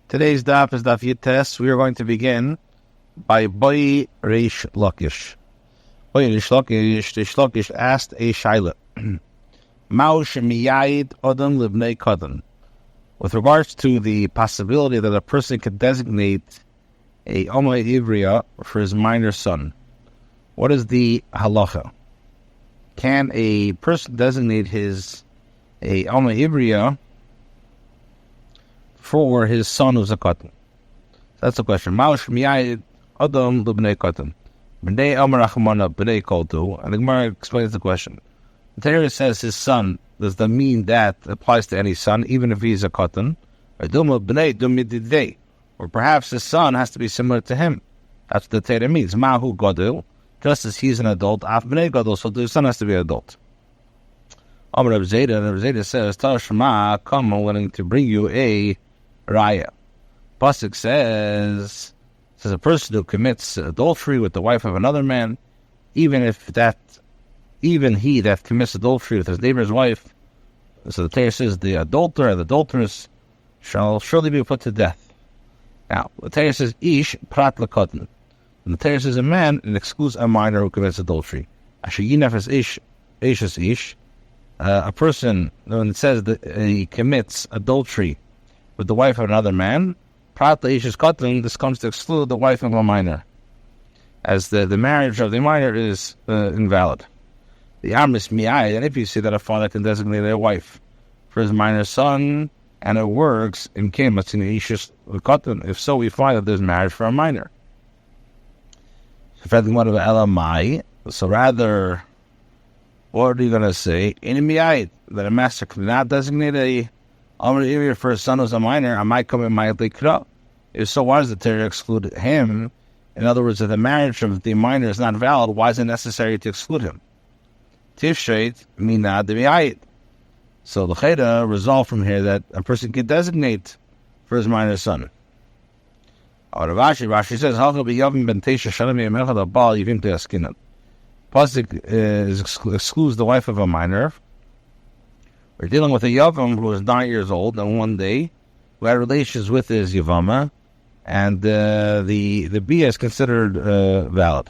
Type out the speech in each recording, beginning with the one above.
Today's daf is daf Yites. We are going to begin by Boy Reish Lakish. Boy Reish Lakish asked a shaila. Mao shemiyayid odom libnei kadon. With regards to the possibility that a person could designate a Omei Ivriya for his minor son, what is the halacha? Can a person designate a Omei Ivriya for his son who's a katan? That's the question. Ma'ush miyayid adam l'bnei katan. B'nei amar achmana b'nei koltu. And the Gemara explains the question. The Torah says his son. Does that mean that applies to any son, even if he's a katan? Or perhaps his son has to be similar to him. That's what the Torah means. Ma'hu gadol. Just as he's an adult, af b'nei gadol, so the son has to be an adult. Amar Rabbi Zayda, and Rabbi Zayda says, Tashma, come, I'm willing to bring you a raya. Pasuk says a person who commits adultery with the wife of another man, even he that commits adultery with his neighbor's wife, so the Torah says the adulterer and the adulteress shall surely be put to death. Now, the Torah says ish prat l'katan. And the Torah says a man, it excludes a minor who commits adultery. Asher yinaf is ish. A person, when it says that he commits adultery with the wife of another man, prat ish is katan, this comes to exclude the wife of a minor, as the marriage of the minor is invalid. The Amis Miyai, and if you see that a father can designate a wife for his minor son, and it works in Kemas in Ishis Katan, if so, we find that there's marriage for a minor. So rather, what are you going to say? In Miyai, that a master could not designate a Amr area for his son who's a minor, I might come in my Likra. If so, why does the Torah exclude him? In other words, if the marriage of the minor is not valid, why is it necessary to exclude him? Tifsheit mina demiyayit. So the Cheda resolved from here that a person can designate for his minor son. Rashi says, "Halcha b'yavim ben teisha shalom yemechad abal yivim te'askinan." Pasuk excludes the wife of a minor. We're dealing with a yavam who is 9 years old, and one day who had relations with his yavama, and the bia is considered valid.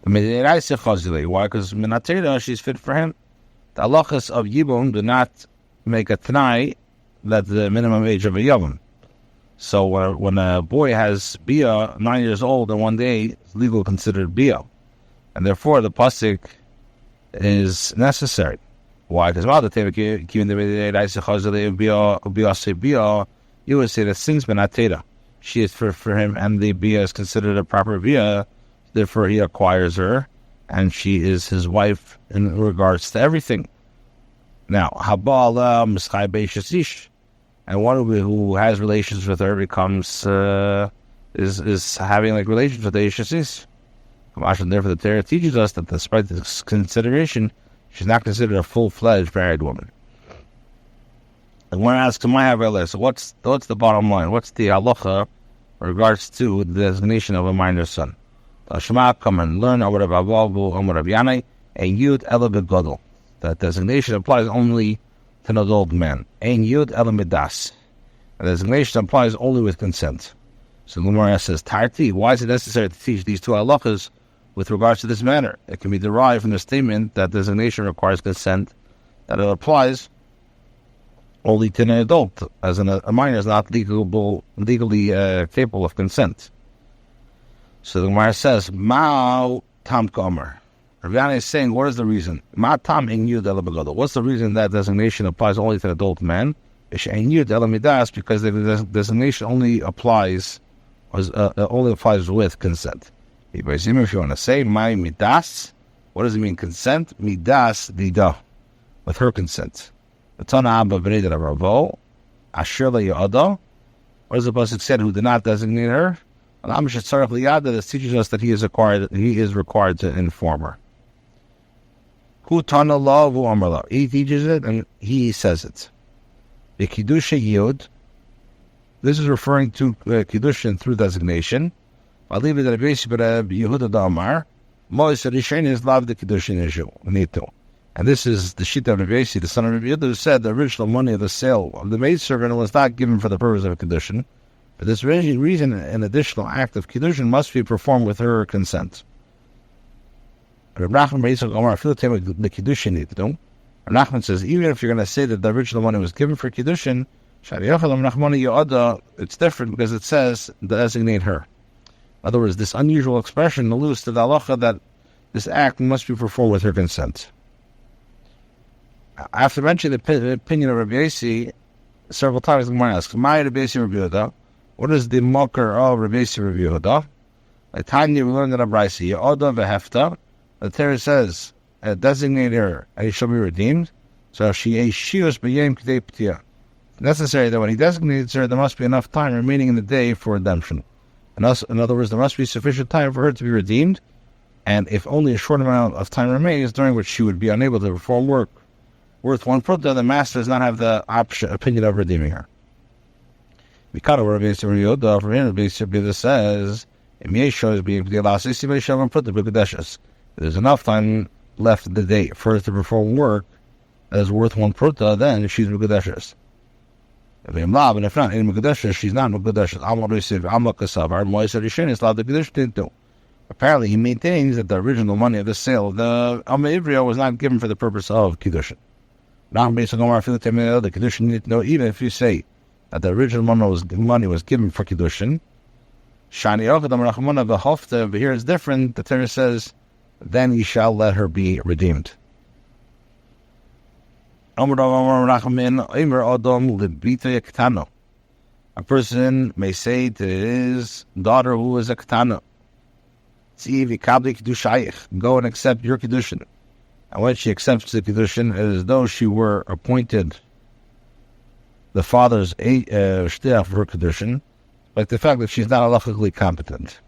Why? Because Minatera, she's fit for him. The halachas of Yibum do not make a t'nai that the minimum age of a Yibum. So when a boy has Bia, 9 years old, and one day it's legal considered Bia. And therefore the pasuk is necessary. Why? Because you would say that since Minatera, she is fit for him, and the Bia is considered a proper Bia, therefore he acquires her, and she is his wife in regards to everything. Now, Habala Mischai Beishasish, and one who has relations with her becomes is having like relations with the Ishasish. And therefore the Torah teaches us that despite this consideration, she's not considered a full-fledged married woman. And one asks, so what's the bottom line? What's the halacha in regards to the designation of a minor son? Shema, come and learn Amar Rabbi Abahu, Amar Rabbi Yanai, and Yud Ela Begadol. That designation applies only to an adult man. And Yud Ela Midas. The designation applies only with consent. So Gemara says, Tarti, why is it necessary to teach these two halachas with regards to this matter? It can be derived from the statement that designation requires consent, that it applies only to an adult, as a minor is not legally capable of consent. So the Gemara says, Ma'u tam kamer. Rabbi Yana is saying, what is the reason? Ma tam in yud ela begadol. What's the reason that designation applies only to an adult man? Ish in yud ela midas, because the designation only applies with consent. If you want to say, my midas, what does it mean, consent? Midas dida, with her consent. The Tana Abba B'nei Ravo, Asher le'yada. What does the pasuk said? Who did not designate her? This teaches us that he is required to inform her. He teaches it and he says it. The Kidushin Yud. This is referring to Kidushin through designation. I leave it at Yehuda Damar. Mois Rishain is love the Kidushin issue. And this is the Shita of Rabbi S, the son of Rabbi Yehuda, who said the original money of the sale of the maidservant was not given for the purpose of a Kidushin. For this reason, an additional act of Kidushin must be performed with her consent. Rabbi Nachman says, even if you're going to say that the original money was given for Kiddushin, it's different because it says designate her. In other words, this unusual expression alludes to the halacha that this act must be performed with her consent. After mentioning the opinion of Rabbi S several times, the Gemara asks, what is the mocker of Rabbi S Rabbi Yehuda? Like Tanya, we learned in a Braisa, Ye'oda v'hefta. The Torah says, designate her, and he shall be redeemed. So she is shius b'yem k'dei p'tiyah. Necessary that when he designates her, there must be enough time remaining in the day for redemption. In other words, there must be sufficient time for her to be redeemed, and if only a short amount of time remains, during which she would be unable to perform work worth one pruta, the master does not have the opinion of redeeming her. Because Rabbi S says, there's enough time left in the day for her to perform work that is worth one pruta, then she's Mekudeshes. And if not, in Mekudeshes, she's not Mekudeshes. Apparently, he maintains that the original money of the sale of the Alma Ivrio was not given for the purpose of Kiddushin. The Kiddushin need to know, even if you say that the original money was given for Kiddushin, but here it's different. The Torah says, then he shall let her be redeemed. A person may say to his daughter who is a ketana, go and accept your Kiddushin. And when she accepts the Kiddushin, it is as though she were appointed the father's shtiach for her Kiddushin, like the fact that she's not halachically competent.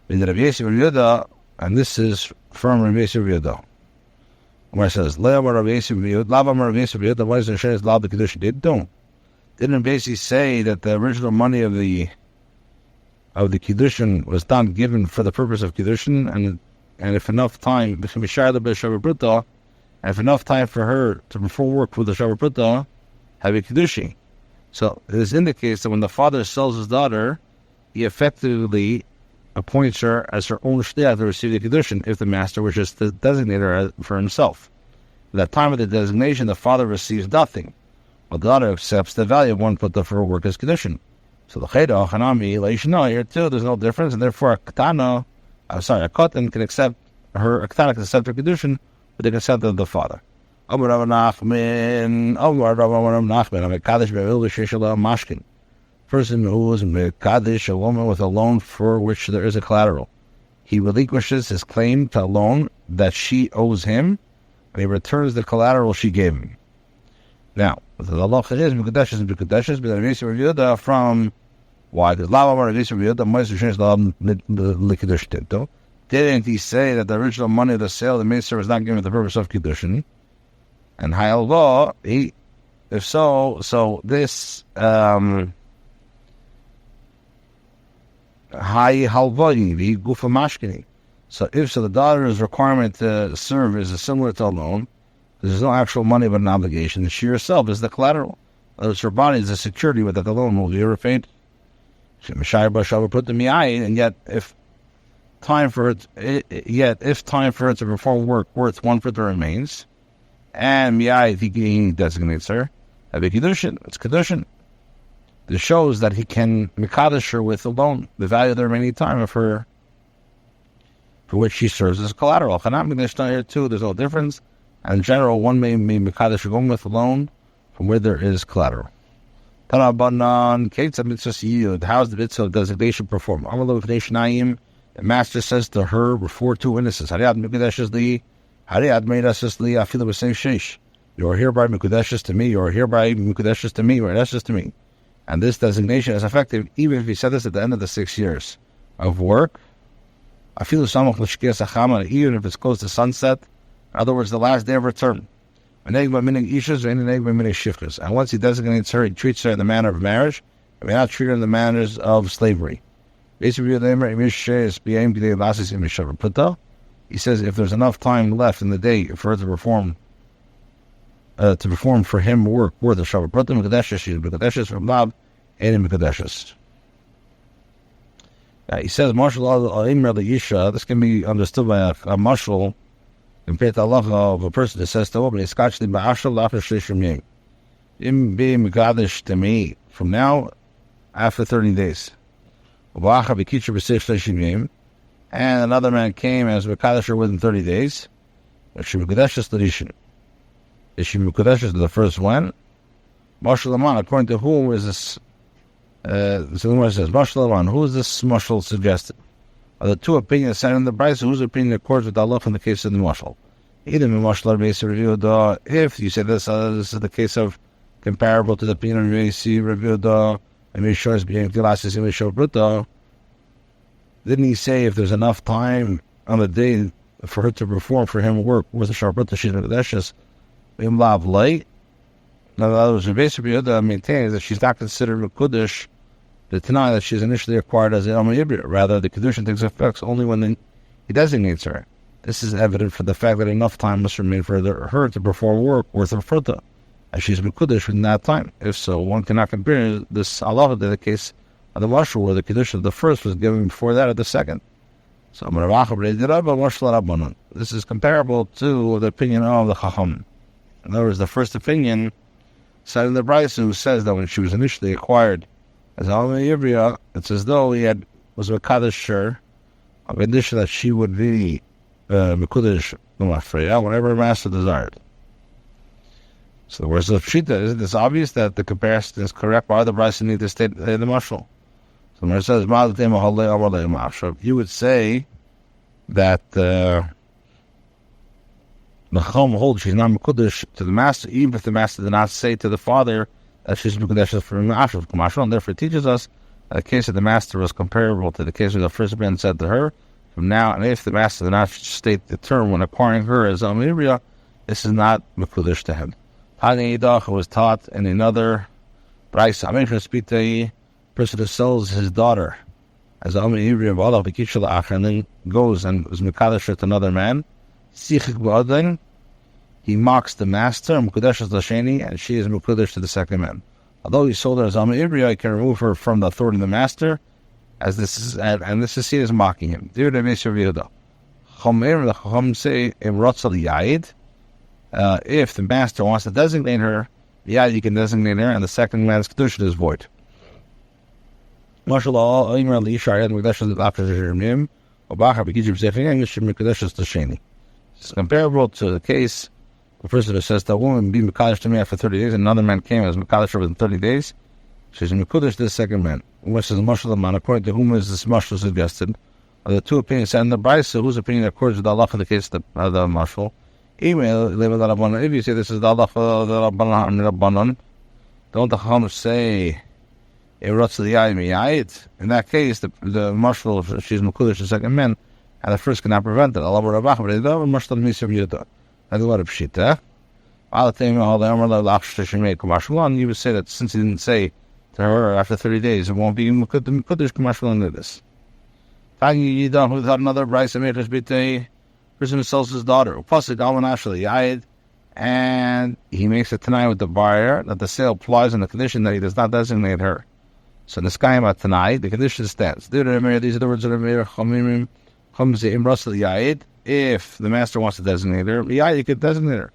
And this is from Rabbi S Greenwald, where it says, didn't Rabbi S say that the original money of the Kiddushin was not given for the purpose of Kiddushin, and if enough time, and if enough time for her to perform work with the Shavar Pruta, have a Kiddushi. So this indicates that when the father sells his daughter, he effectively appoints her as her own shtiach to receive the Kiddushin if the master wishes to designate her for himself. At that time of the designation, the father receives nothing, while the daughter accepts the value of one pruta for her work as Kiddushin. So the Cheda, Chanami, Leishna, here too, there's no difference, and therefore a katan can accept her Kiddushin with the consent of the father. Person who is Mekadesh, a woman with a loan for which there is a collateral. He relinquishes his claim to a loan that she owes him, and he returns the collateral she gave him. Now, the halacha is Mekudeshes, but Rabbi S Greenwald from why? Didn't he say that the original money of the sale of the maidservant was not given for the purpose of Kiddushin? And if so this Hai halvoi gufa mashkini. So the daughter's requirement to serve is similar to a loan. There's no actual money but an obligation. She herself is the collateral. Her body is a security with that the loan will be repaid. And yet if time for her to perform work worth one pruta remains, and he designates her, have a Kiddushin, it's Kiddushin. This shows that he can mekadesh her with a loan, the value of the remaining time of her, for which she serves as collateral. Here too, there's no difference. And in general, one may mekadesh going with a loan from where there is collateral. How's the mitzvah of designation performed? The master says to her before two witnesses, you are hereby Mekudeshes to me, you are hereby Mekudeshes to me, you are Mekudeshes to me. And this designation is effective even if he said this at the end of the 6 years of work. Even if it's close to sunset, in other words, the last day of her term. And once he designates her, he treats her in the manner of marriage, and may not treat her in the manners of slavery. Even He says if there's enough time left in the day for her to perform for him work worth a Shabbat Pratim Mekadeshes, she's Mekadeshes from Lab and Mekadeshes. He says Marshal al-Imr Isha. This can be understood by a marshal compared to Allah of a person that says to a woman, "It's actually by Ashal after Shishim Im be Mekadesh to me from now after 30 days." And another man came as Mekadesh within 30 days. She Mekadeshes Ladishin. Is she Mekadeshes the first one? Marshal Aman, according to whom is this? So the Gemara says, Marshal Aman, who is this Marshal suggested? Are the two opinions set in the Brisa? Whose opinion accords with Allah in the case of the Marshal? Either Marshal Rabbi review if you say this is the case of comparable to the opinion of Rabbi review and make sure it's being glasses and show bruto. Didn't he say if there's enough time on the day for her to perform for him work with a sharp bruto, she's Mekadeshes Im Lav Light? In other words, Rabbi Yehuda maintains that she's not considered a Kiddush, the Tanai that she's initially acquired as an Alma Yibri. Rather, the Kidushin takes effect only when he designates her. This is evident for the fact that enough time must remain for her to perform work worth a Fruta, as she's been Kiddush within that time. If so, one cannot compare this Allah to the case of the Marshal, where the Kiddush of the first was given before that of the second. So, this is comparable to the opinion of the Chacham. In other words, the first opinion said in the Brisa, who says that when she was initially acquired as Alma Yivriya, it's as though he was Mekadesh her, a condition that she would be Mekudesh whenever her master desired. So the words of Pshita, isn't it obvious that the comparison is correct? Why the Brisa need to state the Marshal? So the says, you would say that the Chacham holds she's not Mekudesh to the master, even if the master did not say to the father that she's Mekudesh for Mashal, and therefore it teaches us that the case of the master was comparable to the case of the first man said to her, from now, and if the master did not state the term when acquiring her as Amiriya, this is not Mekudesh to him. Tani Yidach was taught in another Brisa, person who sells his daughter as Amiriya and then goes and is Mekadesh to another man, he mocks the master, Mekudesh Lasheni, and she is Mekudesh to the second man. Although he sold her as Alma Ibri, I can remove her from the authority of the master, as this is, and this is seen as mocking him. The Chacham say, if the master wants to designate her, you can designate her, and the second man's Kidushin is void. It's comparable to the case the person who says that woman be Mekadesh to me after 30 days, and another man came as Mekadesh within 30 days. She's Mekudesh to the second man. Which is Marshal man, according to whom is this Marshal suggested? Are the two opinions and the Brisa, whose opinion accords with Allah in the case of the Marshal? If you say this is the Allah of the Rabbanon, don't the Chacham say in that case the Marshal, she's Mekudesh to the second man, and the first cannot prevent it. Allah Rabach, but it doesn't much to miss of Yudah. That's a lot of Pshita. You would say that since he didn't say to her after 30 days, it won't be Mekudesh Kamashal under this. Tagi Yidam, who had another Brisa made us beat a person who sells his daughter, and he makes a Tanai with the buyer that the sale applies on the condition that he does not designate her. So in the sky about Tanai, the condition stands. These are the words of the Chamirim. If the master wants to designate her, you could designate her.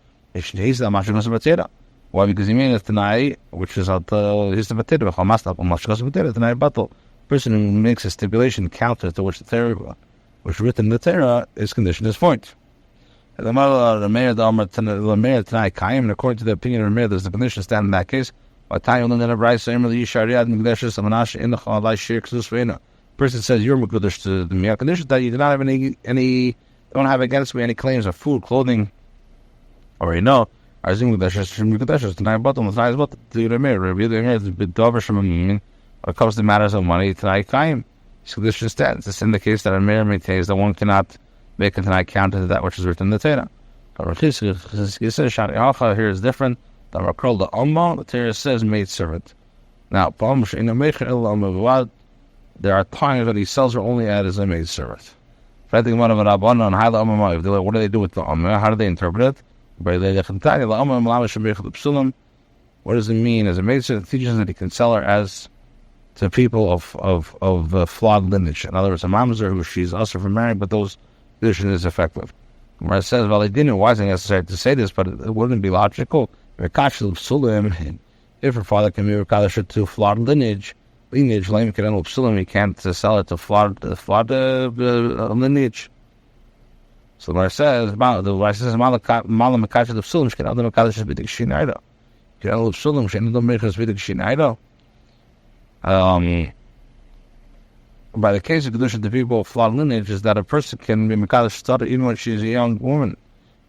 Why? Because he made a Tanai, which is his Tanai battle. Person who makes a stipulation counter to which the Torah, which written in the Torah, is conditioned as point. And according to the opinion of Rameir, there's a condition stand in that case. Person says you're Mekudesh to the Miyah condition that you do not have any don't have against me any claims of food, clothing, or when it comes to matters of money, Tanai Kaim, his condition stands. This indicates that a mayor maintains that one cannot make a Tanai counter to that which is written in the Torah. Here is different. The Torah says maid servant. Now, there are times that he sells her only as a maid servant. What do they do with the Amma? How do they interpret it? What does it mean? As a mason, it teaches that he can sell her as to people of flawed lineage. In other words, a mamzer who she's also from marriage, but those Kidushin is effective. Where it says, well, they didn't, why is it necessary to say this, but it wouldn't be logical. If her father can be Mekadosh to flawed lineage, he can't sell it to flawed lineage. So the says, by the case of Kidushin, the people of flawed lineage is that a person can be Mekadosh daughter even when she's a young woman,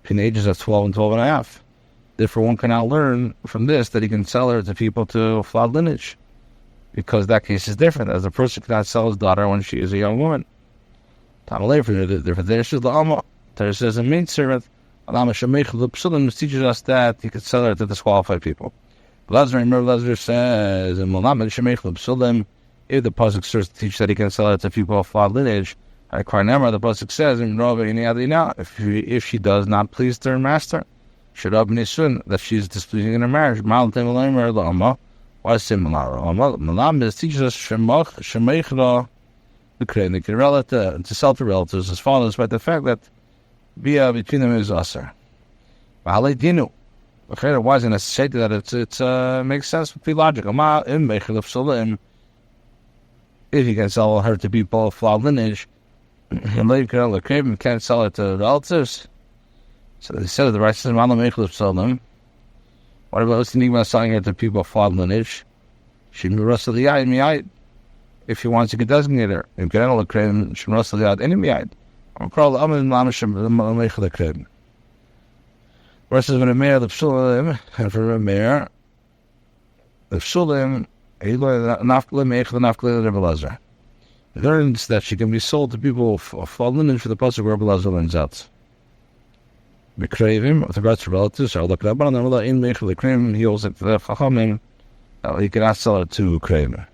between ages of 12 and 12 and a half. Therefore, one cannot learn from this that he can sell her to people to flawed lineage, because that case is different, as a person cannot sell his daughter when she is a young woman. There says a maid servant, teaches us that he could sell her to disqualified people. Lazar says, if the pasuk starts to teach that he can sell it to people of flawed lineage, the pasuk says, if she does not please her master, that she is displeasing in her marriage. Why similar? Malam teaches us to sell to relatives as follows, by the fact that Bia between them is usher. Why is it necessary that it makes sense to be logical? If you can sell her to people of flawed lineage, you can't sell it to relatives. So they said the right says, what about what's the need about selling her to people of flawed lineage? If he wants, he can designate her. Versus when a mayor, the psulim, and for a mayor, the psulim, learns that she can be sold to people of flawed lineage for the pasuk where Rabbi Lazar learns out. Bekravim, with regards to relatives, I'll look it up on the in Mechel the Krim, he holds it to the Chachamim, he cannot sell it to Kramer.